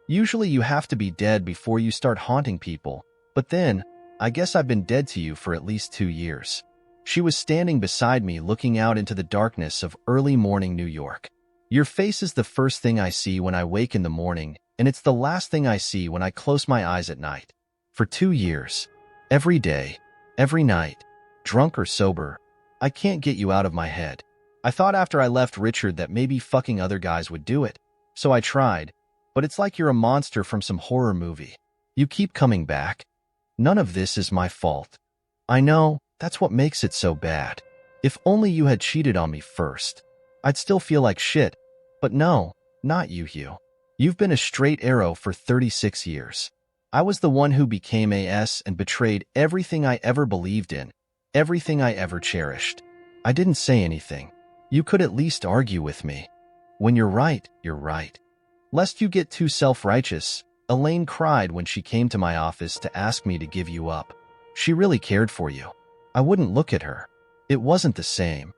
Usually you have to be dead before you start haunting people, but then, I guess I've been dead to you for at least 2 years. She was standing beside me looking out into the darkness of early morning New York. Your face is the first thing I see when I wake in the morning, and it's the last thing I see when I close my eyes at night. For 2 years, every day, every night, drunk or sober, I can't get you out of my head. I thought after I left Richard that maybe fucking other guys would do it, so I tried, but it's like you're a monster from some horror movie. You keep coming back. None of this is my fault. I know, that's what makes it so bad. If only you had cheated on me first. I'd still feel like shit, but no, not you, Hugh. You've been a straight arrow for 36 years. I was the one who became AS and betrayed everything I ever believed in, everything I ever cherished. I didn't say anything. You could at least argue with me. When you're right, you're right. Lest you get too self-righteous, Elaine cried when she came to my office to ask me to give you up. She really cared for you. I wouldn't look at her. It wasn't the same.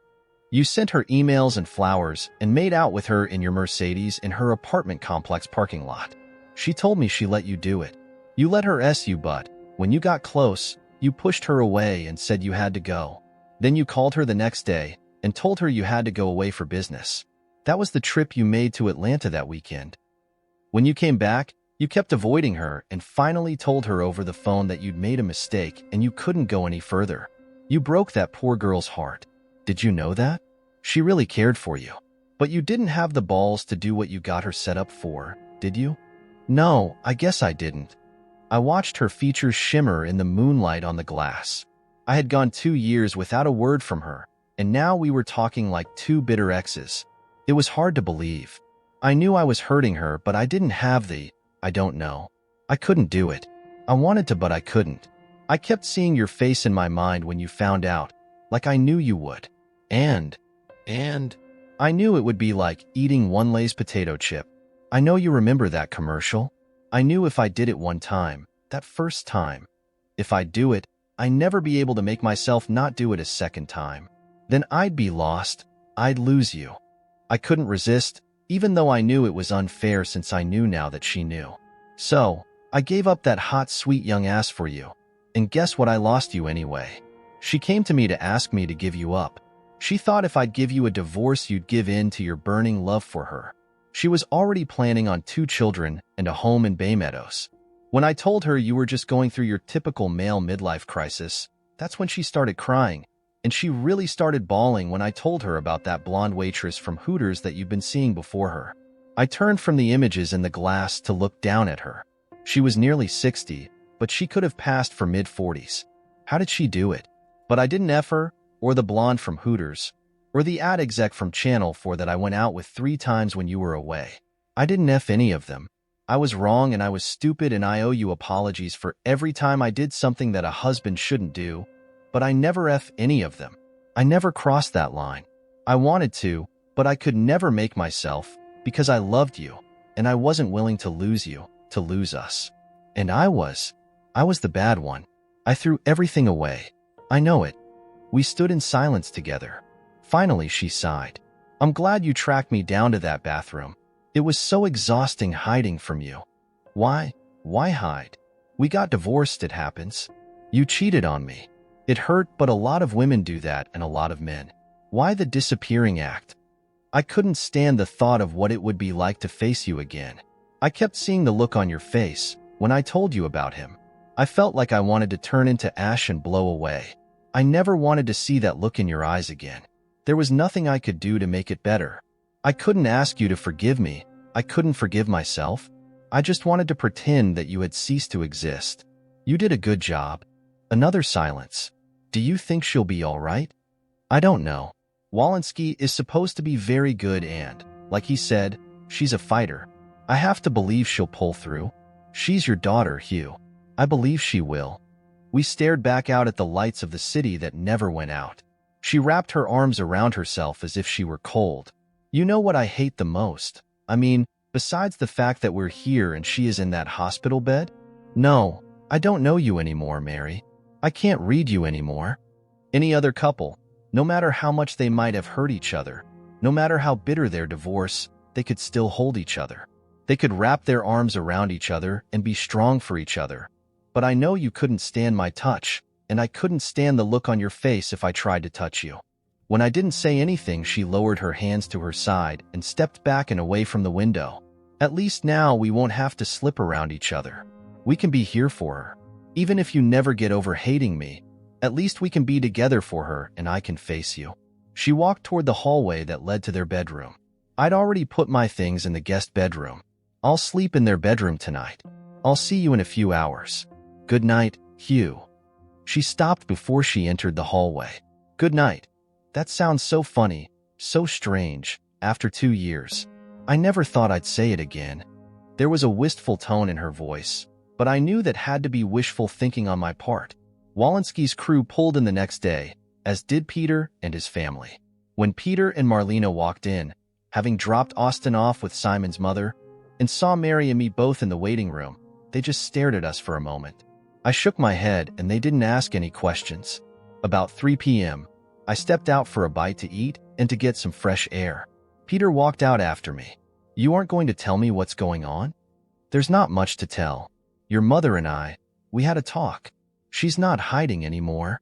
You sent her emails and flowers and made out with her in your Mercedes in her apartment complex parking lot. She told me she let you do it. You let her you, but when you got close, you pushed her away and said you had to go. Then you called her the next day and told her you had to go away for business. That was the trip you made to Atlanta that weekend. When you came back, you kept avoiding her and finally told her over the phone that you'd made a mistake and you couldn't go any further. You broke that poor girl's heart. Did you know that? She really cared for you. But you didn't have the balls to do what you got her set up for, did you? No, I guess I didn't. I watched her features shimmer in the moonlight on the glass. I had gone 2 years without a word from her, and now we were talking like two bitter exes. It was hard to believe. I knew I was hurting her, but I didn't have I don't know. I couldn't do it. I wanted to, but I couldn't. I kept seeing your face in my mind when you found out, like I knew you would. And I knew it would be like eating one Lay's potato chip. I know you remember that commercial. I knew if I did it one time, that first time, if I do it, I'd never be able to make myself not do it a second time. Then I'd be lost. I'd lose you. I couldn't resist, even though I knew it was unfair since I knew now that she knew. So, I gave up that hot, sweet young ass for you. And guess what? I lost you anyway. She came to me to ask me to give you up. She thought if I'd give you a divorce, you'd give in to your burning love for her. She was already planning on 2 children and a home in Bay Meadows. When I told her you were just going through your typical male midlife crisis, that's when she started crying. And she really started bawling when I told her about that blonde waitress from Hooters that you'd been seeing before her. I turned from the images in the glass to look down at her. She was nearly 60, but she could have passed for mid-40s. How did she do it? But I didn't F her, or the blonde from Hooters, or the ad exec from Channel 4 that I went out with 3 times when you were away. I didn't F any of them. I was wrong and I was stupid, and I owe you apologies for every time I did something that a husband shouldn't do, but I never F any of them. I never crossed that line. I wanted to, but I could never make myself, because I loved you, and I wasn't willing to lose you, to lose us. And I was the bad one. I threw everything away. I know it. We stood in silence together. Finally, she sighed. I'm glad you tracked me down to that bathroom. It was so exhausting hiding from you. Why? Why hide? We got divorced, it happens. You cheated on me. It hurt, but a lot of women do that, and a lot of men. Why the disappearing act? I couldn't stand the thought of what it would be like to face you again. I kept seeing the look on your face when I told you about him. I felt like I wanted to turn into ash and blow away. I never wanted to see that look in your eyes again. There was nothing I could do to make it better. I couldn't ask you to forgive me. I couldn't forgive myself. I just wanted to pretend that you had ceased to exist. You did a good job. Another silence. Do you think she'll be all right? I don't know. Walensky is supposed to be very good and, like he said, she's a fighter. I have to believe she'll pull through. She's your daughter, Hugh. I believe she will. We stared back out at the lights of the city that never went out. She wrapped her arms around herself as if she were cold. You know what I hate the most? I mean, besides the fact that we're here and she is in that hospital bed? No, I don't know you anymore, Mary. I can't read you anymore. Any other couple, no matter how much they might have hurt each other, no matter how bitter their divorce, they could still hold each other. They could wrap their arms around each other and be strong for each other. But I know you couldn't stand my touch, and I couldn't stand the look on your face if I tried to touch you. When I didn't say anything, she lowered her hands to her side and stepped back and away from the window. At least now we won't have to slip around each other. We can be here for her. Even if you never get over hating me, at least we can be together for her and I can face you. She walked toward the hallway that led to their bedroom. I'd already put my things in the guest bedroom. I'll sleep in their bedroom tonight. I'll see you in a few hours. Good night, Hugh. She stopped before she entered the hallway. Good night. That sounds so funny, so strange, after 2 years. I never thought I'd say it again. There was a wistful tone in her voice, but I knew that had to be wishful thinking on my part. Walensky's crew pulled in the next day, as did Peter and his family. When Peter and Marlena walked in, having dropped Austin off with Simon's mother, and saw Mary and me both in the waiting room, they just stared at us for a moment. I shook my head and they didn't ask any questions. About 3 p.m., I stepped out for a bite to eat and to get some fresh air. Peter walked out after me. You aren't going to tell me what's going on? There's not much to tell. Your mother and I, we had a talk. She's not hiding anymore.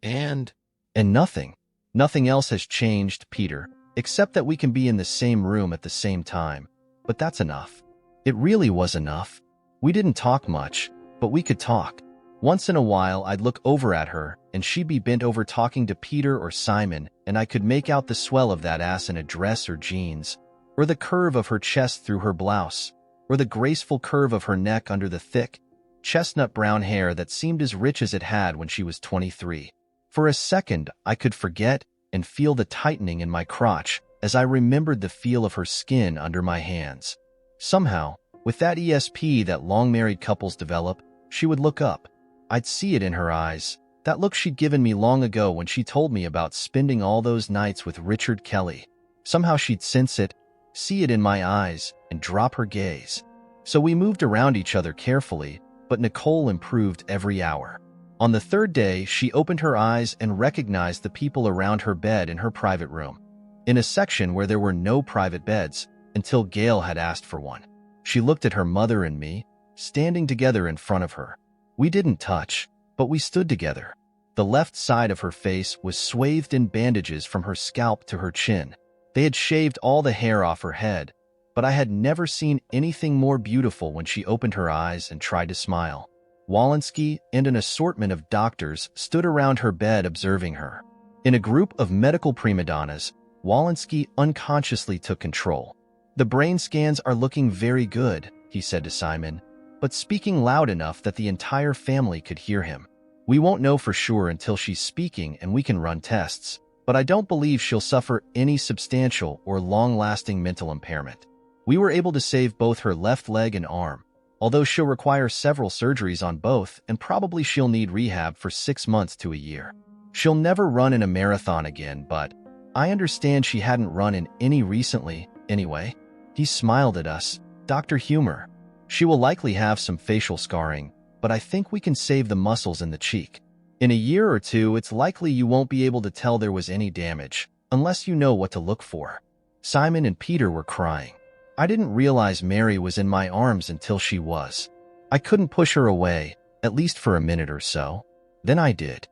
And nothing. Nothing else has changed, Peter, except that we can be in the same room at the same time. But that's enough. It really was enough. We didn't talk much, but we could talk. Once in a while, I'd look over at her, and she'd be bent over talking to Peter or Simon, and I could make out the swell of that ass in a dress or jeans, or the curve of her chest through her blouse, or the graceful curve of her neck under the thick, chestnut brown hair that seemed as rich as it had when she was 23. For a second, I could forget and feel the tightening in my crotch as I remembered the feel of her skin under my hands. Somehow, with that ESP that long-married couples develop, she would look up. I'd see it in her eyes, that look she'd given me long ago when she told me about spending all those nights with Richard Kelly. Somehow she'd sense it, see it in my eyes, and drop her gaze. So we moved around each other carefully, but Nicole improved every hour. On the third day, she opened her eyes and recognized the people around her bed in her private room, in a section where there were no private beds, until Gail had asked for one. She looked at her mother and me, standing together in front of her. We didn't touch, but we stood together. The left side of her face was swathed in bandages from her scalp to her chin. They had shaved all the hair off her head, but I had never seen anything more beautiful when she opened her eyes and tried to smile. Walensky and an assortment of doctors stood around her bed observing her. In a group of medical prima donnas, Walensky unconsciously took control. The brain scans are looking very good, he said to Simon, but speaking loud enough that the entire family could hear him. We won't know for sure until she's speaking and we can run tests, but I don't believe she'll suffer any substantial or long-lasting mental impairment. We were able to save both her left leg and arm, although she'll require several surgeries on both and probably she'll need rehab for 6 months to a year. She'll never run in a marathon again, but I understand she hadn't run in any recently, anyway. He smiled at us. Dr. Humor. She will likely have some facial scarring, but I think we can save the muscles in the cheek. In a year or two, it's likely you won't be able to tell there was any damage, unless you know what to look for. Simon and Peter were crying. I didn't realize Mary was in my arms until she was. I couldn't push her away, at least for a minute or so. Then I did.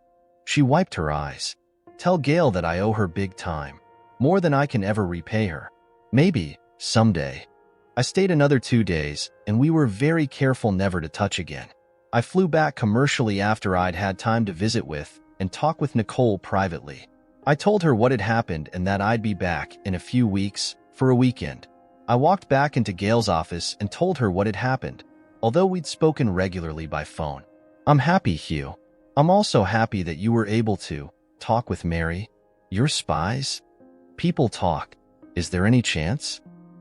She wiped her eyes. Tell Gail that I owe her big time. More than I can ever repay her. Maybe, someday. I stayed another 2 days, and we were very careful never to touch again. I flew back commercially after I'd had time to visit with and talk with Nicole privately. I told her what had happened and that I'd be back in a few weeks for a weekend. I walked back into Gail's office and told her what had happened, although we'd spoken regularly by phone. I'm happy, Hugh. I'm also happy that you were able to talk with Mary. You're spies? People talk. Is there any chance?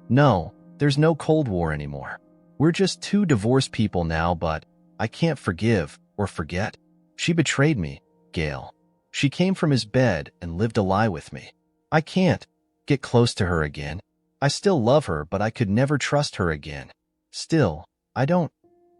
No, there's no Cold War anymore. We're just 2 divorced people now, but I can't forgive or forget. She betrayed me, Gail. She came from his bed and lived a lie with me. I can't get close to her again. I still love her, but I could never trust her again. Still, I don't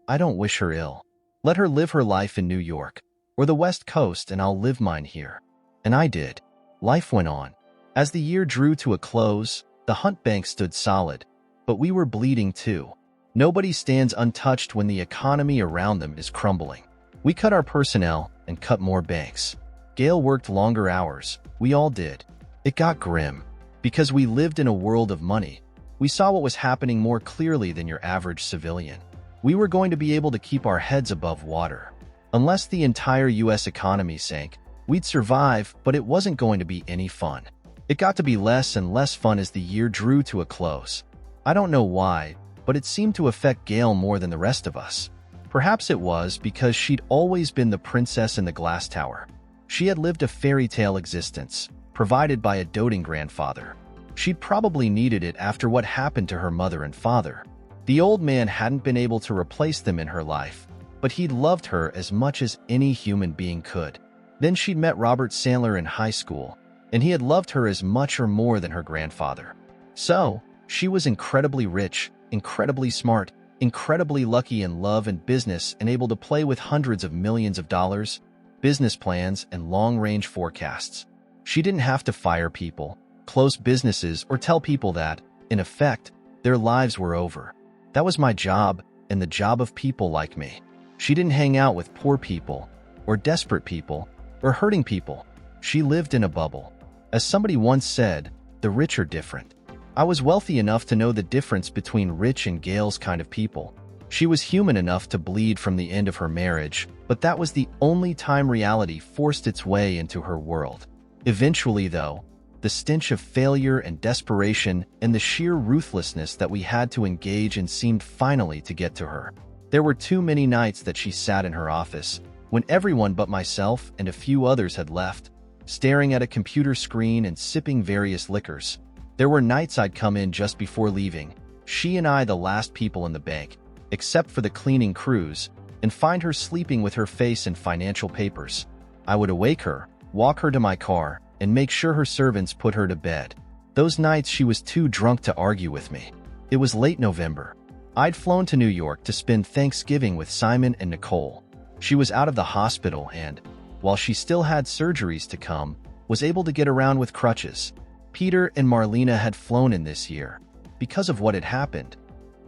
wish her ill. Let her live her life in New York or the West Coast and I'll live mine here. And I did. Life went on. As the year drew to a close, the Hunt Bank stood solid, But we were bleeding too. Nobody stands untouched when the economy around them is crumbling. We cut our personnel and cut more banks. Gail worked longer hours. We all did. It got grim. Because we lived in a world of money, we saw what was happening more clearly than your average civilian. We were going to be able to keep our heads above water. Unless the entire US economy sank, we'd survive, but it wasn't going to be any fun. It got to be less and less fun as the year drew to a close. I don't know why, but it seemed to affect Gail more than the rest of us. Perhaps it was because she'd always been the princess in the glass tower. She had lived a fairy tale existence, provided by a doting grandfather. She'd probably needed it after what happened to her mother and father. The old man hadn't been able to replace them in her life, but he'd loved her as much as any human being could. Then she'd met Robert Sandler in high school, and he had loved her as much or more than her grandfather. So, she was incredibly rich, incredibly smart, incredibly lucky in love and business, and able to play with hundreds of millions of dollars, business plans, and long-range forecasts. She didn't have to fire people, close businesses, or tell people that, in effect, their lives were over. That was my job, and the job of people like me. She didn't hang out with poor people, or desperate people, or hurting people. She lived in a bubble. As somebody once said, the rich are different. I was wealthy enough to know the difference between rich and Gail's kind of people. She was human enough to bleed from the end of her marriage, but that was the only time reality forced its way into her world. Eventually, though, the stench of failure and desperation and the sheer ruthlessness that we had to engage in seemed finally to get to her. There were too many nights that she sat in her office, when everyone but myself and a few others had left, staring at a computer screen and sipping various liquors. There were nights I'd come in just before leaving, she and I the last people in the bank, except for the cleaning crews, and find her sleeping with her face in financial papers. I would awake her, walk her to my car, and make sure her servants put her to bed. Those nights she was too drunk to argue with me. It was late November. I'd flown to New York to spend Thanksgiving with Simon and Nicole. She was out of the hospital and, while she still had surgeries to come, was able to get around with crutches. Peter and Marlena had flown in this year, because of what had happened.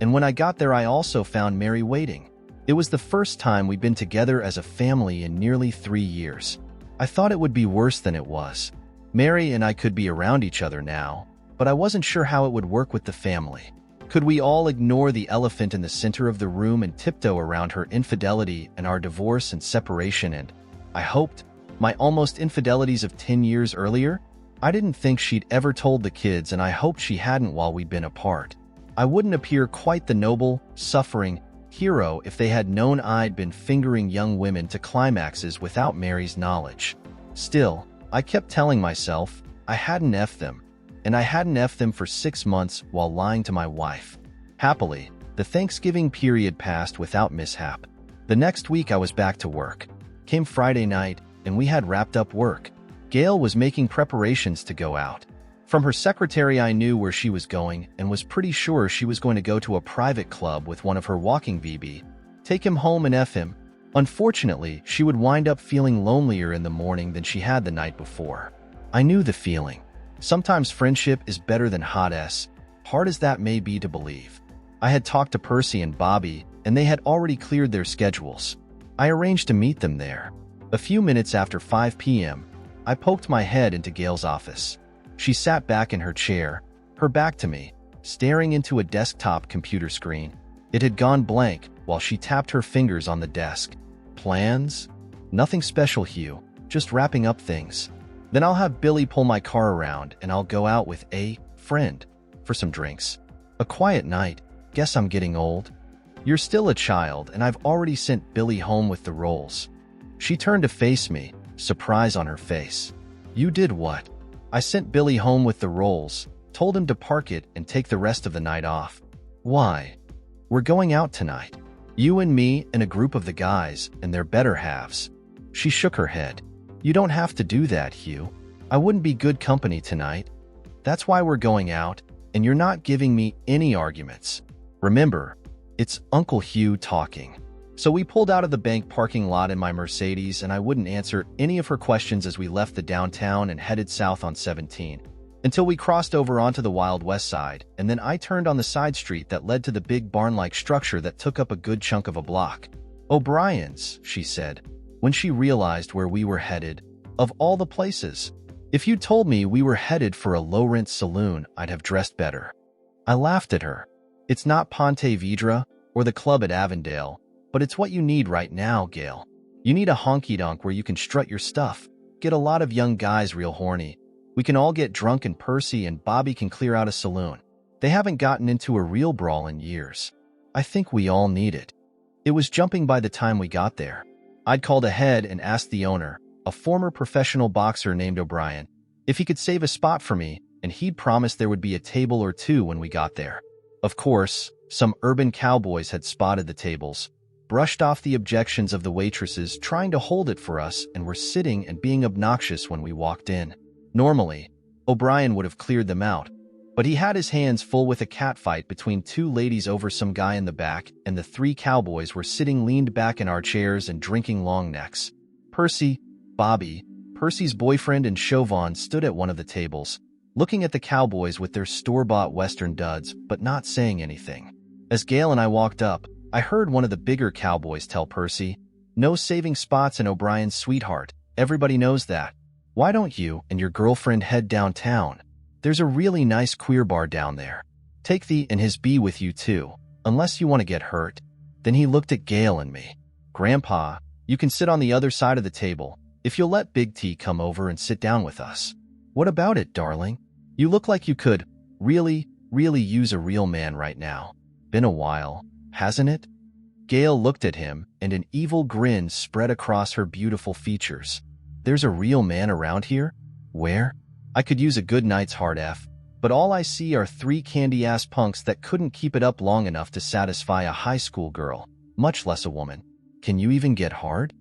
And when I got there, I also found Mary waiting. It was the first time we'd been together as a family in nearly 3 years. I thought it would be worse than it was. Mary and I could be around each other now, but I wasn't sure how it would work with the family. Could we all ignore the elephant in the center of the room and tiptoe around her infidelity and our divorce and separation and, I hoped, my almost infidelities of 10 years earlier? I didn't think she'd ever told the kids, and I hoped she hadn't while we'd been apart. I wouldn't appear quite the noble, suffering hero if they had known I'd been fingering young women to climaxes without Mary's knowledge. Still, I kept telling myself I hadn't effed them, and I hadn't effed them for 6 months while lying to my wife. Happily, the Thanksgiving period passed without mishap. The next week I was back to work. Came Friday night, and we had wrapped up work. Gail was making preparations to go out. From her secretary, I knew where she was going and was pretty sure she was going to go to a private club with one of her walking VB, take him home and F him. Unfortunately, she would wind up feeling lonelier in the morning than she had the night before. I knew the feeling. Sometimes friendship is better than hot S, hard as that may be to believe. I had talked to Percy and Bobby, and they had already cleared their schedules. I arranged to meet them there. A few minutes after 5 p.m., I poked my head into Gail's office. She sat back in her chair, her back to me, staring into a desktop computer screen. It had gone blank while she tapped her fingers on the desk. Plans? Nothing special, Hugh. Just wrapping up things. Then I'll have Billy pull my car around and I'll go out with a friend for some drinks. A quiet night. Guess I'm getting old. You're still a child, and I've already sent Billy home with the rolls. She turned to face me, surprise on her face. You did what? I sent Billy home with the rolls, told him to park it and take the rest of the night off. Why? We're going out tonight. You and me and a group of the guys and their better halves. She shook her head. You don't have to do that, Hugh. I wouldn't be good company tonight. That's why we're going out, and you're not giving me any arguments. Remember, it's Uncle Hugh talking. So we pulled out of the bank parking lot in my Mercedes, and I wouldn't answer any of her questions as we left the downtown and headed south on 17. until we crossed over onto the Wild West Side, and then I turned on the side street that led to the big barn-like structure that took up a good chunk of a block. "O'Brien's," she said, when she realized where we were headed. "Of all the places. If you'd told me we were headed for a low-rent saloon, I'd have dressed better." I laughed at her. "It's not Ponte Vedra or the club at Avondale, but it's what you need right now, Gail. You need a honky-donk where you can strut your stuff, get a lot of young guys real horny. We can all get drunk and Percy and Bobby can clear out a saloon. They haven't gotten into a real brawl in years. I think we all need it." It was jumping by the time we got there. I'd called ahead and asked the owner, a former professional boxer named O'Brien, if he could save a spot for me, and he'd promised there would be a table or two when we got there. Of course, some urban cowboys had spotted the tables, brushed off the objections of the waitresses trying to hold it for us, and were sitting and being obnoxious when we walked in. Normally, O'Brien would have cleared them out, but he had his hands full with a catfight between two ladies over some guy in the back, and the three cowboys were sitting leaned back in our chairs and drinking long necks. Percy, Bobby, Percy's boyfriend, and Chauvin stood at one of the tables, looking at the cowboys with their store-bought Western duds, but not saying anything. As Gail and I walked up, I heard one of the bigger cowboys tell Percy, "No saving spots in O'Brien's, sweetheart. Everybody knows that. Why don't you and your girlfriend head downtown? There's a really nice queer bar down there. Take thee and his bee with you too, unless you want to get hurt." Then he looked at Gail and me. "Grandpa, you can sit on the other side of the table, if you'll let Big T come over and sit down with us." "What about it, darling? You look like you could really use a real man right now. Been a while, hasn't it?" Gail looked at him, and an evil grin spread across her beautiful features. "There's a real man around here? Where? I could use a good night's hard F, but all I see are three candy-ass punks that couldn't keep it up long enough to satisfy a high school girl, much less a woman. Can you even get hard?"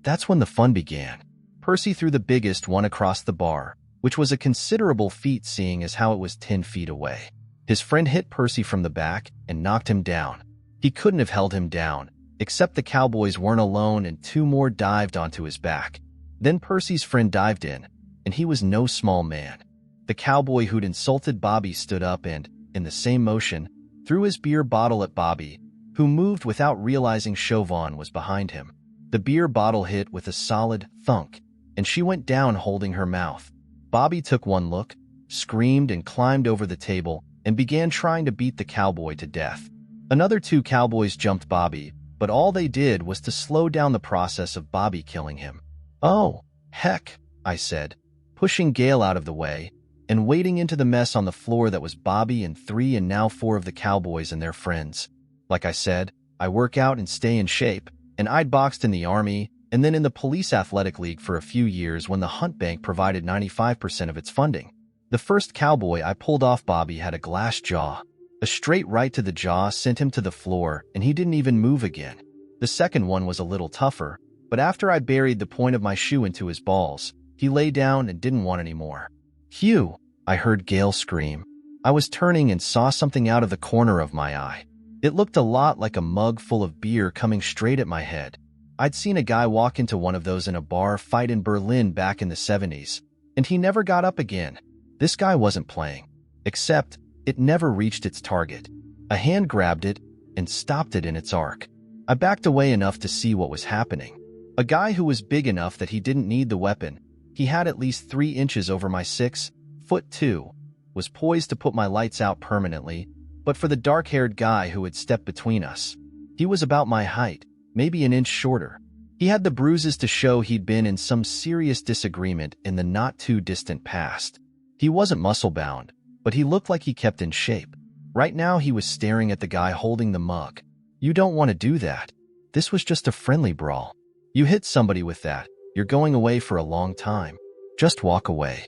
That's when the fun began. Percy threw the biggest one across the bar, which was a considerable feat seeing as how it was 10 feet away. His friend hit Percy from the back and knocked him down. He couldn't have held him down, except the cowboys weren't alone and two more dived onto his back. Then Percy's friend dived in, and he was no small man. The cowboy who'd insulted Bobby stood up and, in the same motion, threw his beer bottle at Bobby, who moved without realizing Chauvin was behind him. The beer bottle hit with a solid thunk, and she went down holding her mouth. Bobby took one look, screamed, and climbed over the table and began trying to beat the cowboy to death. Another two cowboys jumped Bobby, but all they did was to slow down the process of Bobby killing him. "Oh, heck," I said, pushing Gail out of the way and wading into the mess on the floor that was Bobby and 3 and now 4 of the cowboys and their friends. Like I said, I work out and stay in shape, and I'd boxed in the Army and then in the Police Athletic League for a few years when the Hunt Bank provided 95% of its funding. The first cowboy I pulled off Bobby had a glass jaw. A straight right to the jaw sent him to the floor, and he didn't even move again. The second one was a little tougher, but after I buried the point of my shoe into his balls, he lay down and didn't want any more. "Hugh!" I heard Gail scream. I was turning and saw something out of the corner of my eye. It looked a lot like a mug full of beer coming straight at my head. I'd seen a guy walk into one of those in a bar fight in Berlin back in the 70s, and he never got up again. This guy wasn't playing, except it never reached its target. A hand grabbed it and stopped it in its arc. I backed away enough to see what was happening. A guy who was big enough that he didn't need the weapon, he had at least 3 inches over my 6'2", was poised to put my lights out permanently, but for the dark-haired guy who had stepped between us. He was about my height, maybe an inch shorter. He had the bruises to show he'd been in some serious disagreement in the not-too-distant past. He wasn't muscle-bound, but he looked like he kept in shape. Right now he was staring at the guy holding the mug. "You don't want to do that. This was just a friendly brawl. You hit somebody with that, you're going away for a long time. Just walk away.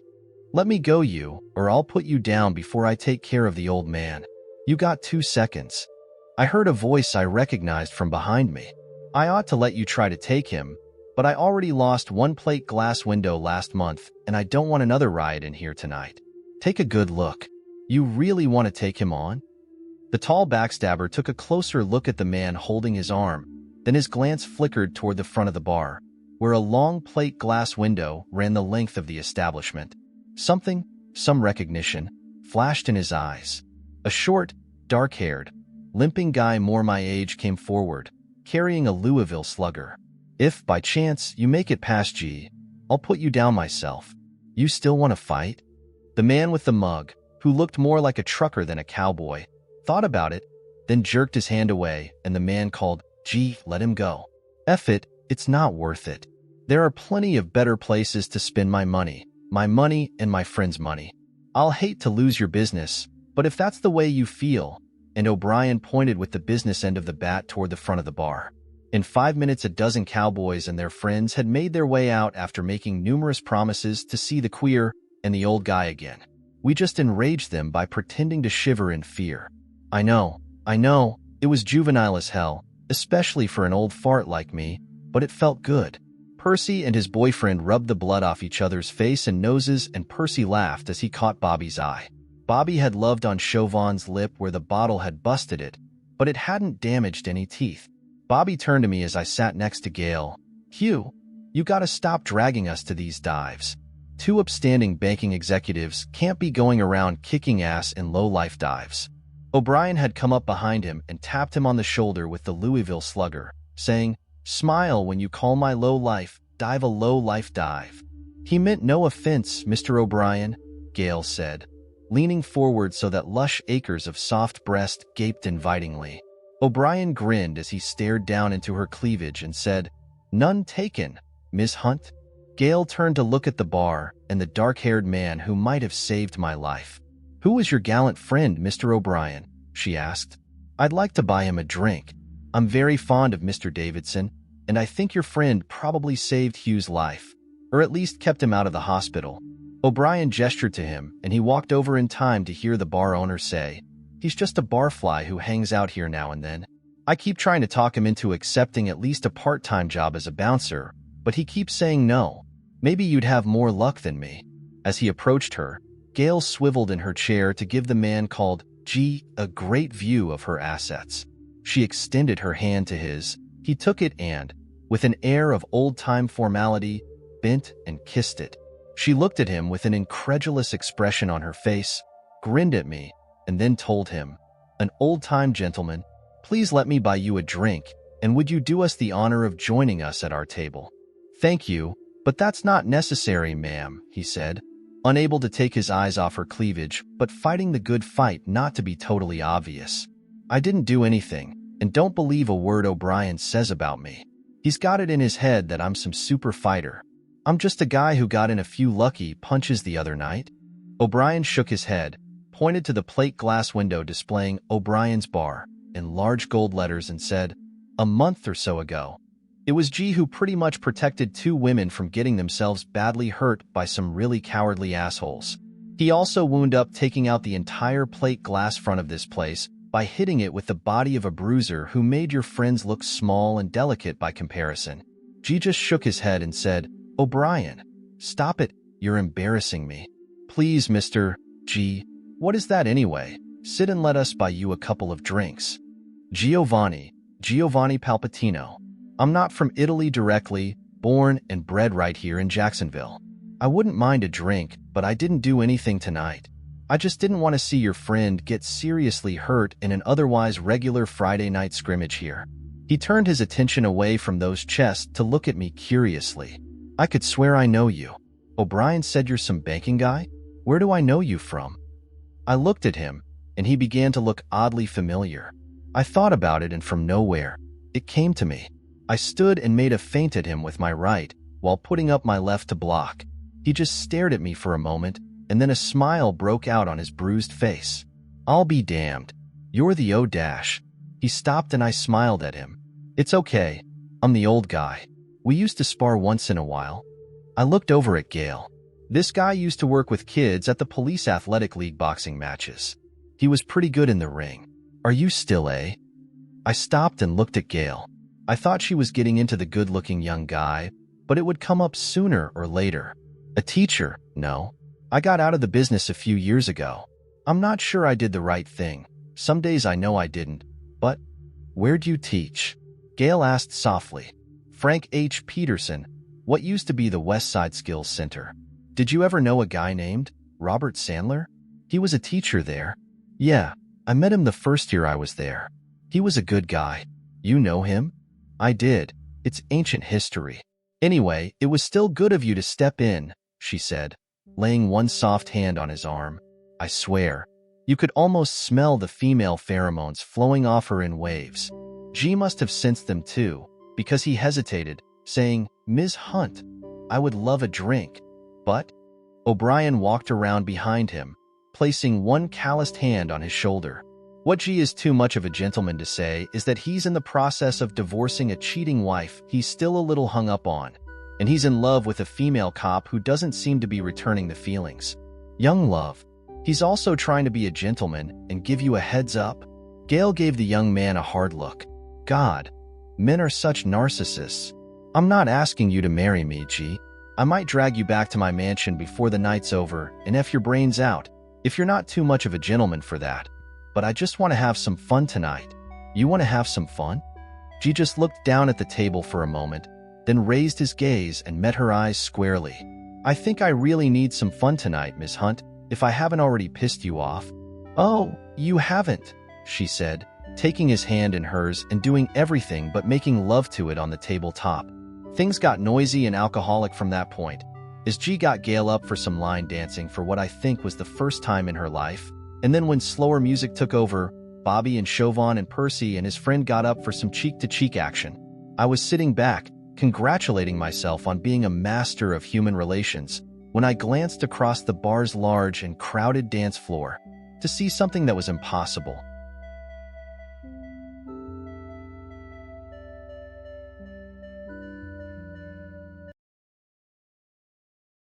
Let me go, you, or I'll put you down before I take care of the old man. You got 2 seconds. I heard a voice I recognized from behind me. "I ought to let you try to take him, but I already lost 1 plate glass window last month, and I don't want another riot in here tonight. Take a good look. You really want to take him on?" The tall backstabber took a closer look at the man holding his arm, then his glance flickered toward the front of the bar, where a long plate glass window ran the length of the establishment. Something Some recognition flashed in his eyes. A short, dark-haired, limping guy more my age came forward, carrying a Louisville Slugger. If, by chance, you make it past G, I'll put you down myself. You still want to fight? The man with the mug, who looked more like a trucker than a cowboy, thought about it, then jerked his hand away, and the man called, "G, let him go. F it, it's not worth it. There are plenty of better places to spend my money and my friend's money. I'll hate to lose your business, but if that's the way you feel," and O'Brien pointed with the business end of the bat toward the front of the bar. In 5 minutes, a dozen cowboys and their friends had made their way out after making numerous promises to see the queer and the old guy again. We just enraged them by pretending to shiver in fear. I know, it was juvenile as hell, especially for an old fart like me, but it felt good. Percy and his boyfriend rubbed the blood off each other's face and noses, and Percy laughed as he caught Bobby's eye. Bobby had loved on Chauvin's lip where the bottle had busted it, but it hadn't damaged any teeth. Bobby turned to me as I sat next to Gail. "Hugh, you gotta stop dragging us to these dives. 2 upstanding banking executives can't be going around kicking ass in low-life dives." O'Brien had come up behind him and tapped him on the shoulder with the Louisville Slugger, saying, "Smile when you call my low-life dive a low-life dive." "He meant no offense, Mr. O'Brien," Gail said, leaning forward so that lush acres of soft breast gaped invitingly. O'Brien grinned as he stared down into her cleavage and said, "None taken, Miss Hunt." Gail turned to look at the bar and the dark-haired man who might have saved my life. "Who was your gallant friend, Mr. O'Brien?" she asked. "I'd like to buy him a drink. I'm very fond of Mr. Davidson, and I think your friend probably saved Hugh's life, or at least kept him out of the hospital." O'Brien gestured to him, and he walked over in time to hear the bar owner say, "He's just a barfly who hangs out here now and then. I keep trying to talk him into accepting at least a part-time job as a bouncer, but he keeps saying no. Maybe you'd have more luck than me." As he approached her, Gail swiveled in her chair to give the man called G a great view of her assets. She extended her hand to his. He took it and, with an air of old-time formality, bent and kissed it. She looked at him with an incredulous expression on her face, grinned at me, and then told him, "An old-time gentleman, please let me buy you a drink, and would you do us the honor of joining us at our table?" "Thank you, but that's not necessary, ma'am," he said, unable to take his eyes off her cleavage, but fighting the good fight not to be totally obvious. "I didn't do anything, and don't believe a word O'Brien says about me. He's got it in his head that I'm some super fighter. I'm just a guy who got in a few lucky punches the other night." O'Brien shook his head, pointed to the plate glass window displaying O'Brien's Bar in large gold letters and said, "A month or so ago. It was G who pretty much protected 2 women from getting themselves badly hurt by some really cowardly assholes. He also wound up taking out the entire plate glass front of this place by hitting it with the body of a bruiser who made your friends look small and delicate by comparison." G just shook his head and said, "O'Brien, stop it, you're embarrassing me. Please, Mr. G, what is that anyway? Sit and let us buy you a couple of drinks." Giovanni Palpatino. I'm not from Italy directly, born and bred right here in Jacksonville. I wouldn't mind a drink, but I didn't do anything tonight. I just didn't want to see your friend get seriously hurt in an otherwise regular Friday night scrimmage here. He turned his attention away from those chests to look at me curiously. "I could swear I know you. O'Brien said you're some banking guy? Where do I know you from?" I looked at him, and he began to look oddly familiar. I thought about it, and from nowhere, it came to me. I stood and made a feint at him with my right, while putting up my left to block. He just stared at me for a moment, and then a smile broke out on his bruised face. "I'll be damned. You're the O-dash." He stopped and I smiled at him. "It's okay. I'm the old guy. We used to spar once in a while." I looked over at Gail. This guy used to work with kids at the Police Athletic League boxing matches. He was pretty good in the ring. "Are you still a?" I stopped and looked at Gail. I thought she was getting into the good-looking young guy, but it would come up sooner or later. "A teacher? No. I got out of the business a few years ago. I'm not sure I did the right thing. Some days I know I didn't. But where do you teach?" Gail asked softly. "Frank H. Peterson, what used to be the West Side Skills Center. Did you ever know a guy named?" Robert Sandler? He was a teacher there. Yeah, I met him the first year I was there. He was a good guy. You know him? I did. It's ancient history. Anyway, it was still good of you to step in, she said, laying one soft hand on his arm. I swear, you could almost smell the female pheromones flowing off her in waves. G must have sensed them too, because he hesitated, saying, Ms. Hunt, I would love a drink. But O'Brien walked around behind him, placing one calloused hand on his shoulder. What G is too much of a gentleman to say is that he's in the process of divorcing a cheating wife he's still a little hung up on, and he's in love with a female cop who doesn't seem to be returning the feelings. Young love. He's also trying to be a gentleman and give you a heads up. Gail gave the young man a hard look. God, men are such narcissists. I'm not asking you to marry me, G. I might drag you back to my mansion before the night's over and F your brains out, if you're not too much of a gentleman for that. But I just want to have some fun tonight. You want to have some fun? G just looked down at the table for a moment, then raised his gaze and met her eyes squarely. I think I really need some fun tonight, Miss Hunt, if I haven't already pissed you off. Oh, you haven't, she said, taking his hand in hers and doing everything but making love to it on the tabletop. Things got noisy and alcoholic from that point, as G got Gail up for some line dancing for what I think was the first time in her life, and then when slower music took over, Bobby and Chauvin and Percy and his friend got up for some cheek-to-cheek action. I was sitting back, congratulating myself on being a master of human relations, when I glanced across the bar's large and crowded dance floor to see something that was impossible.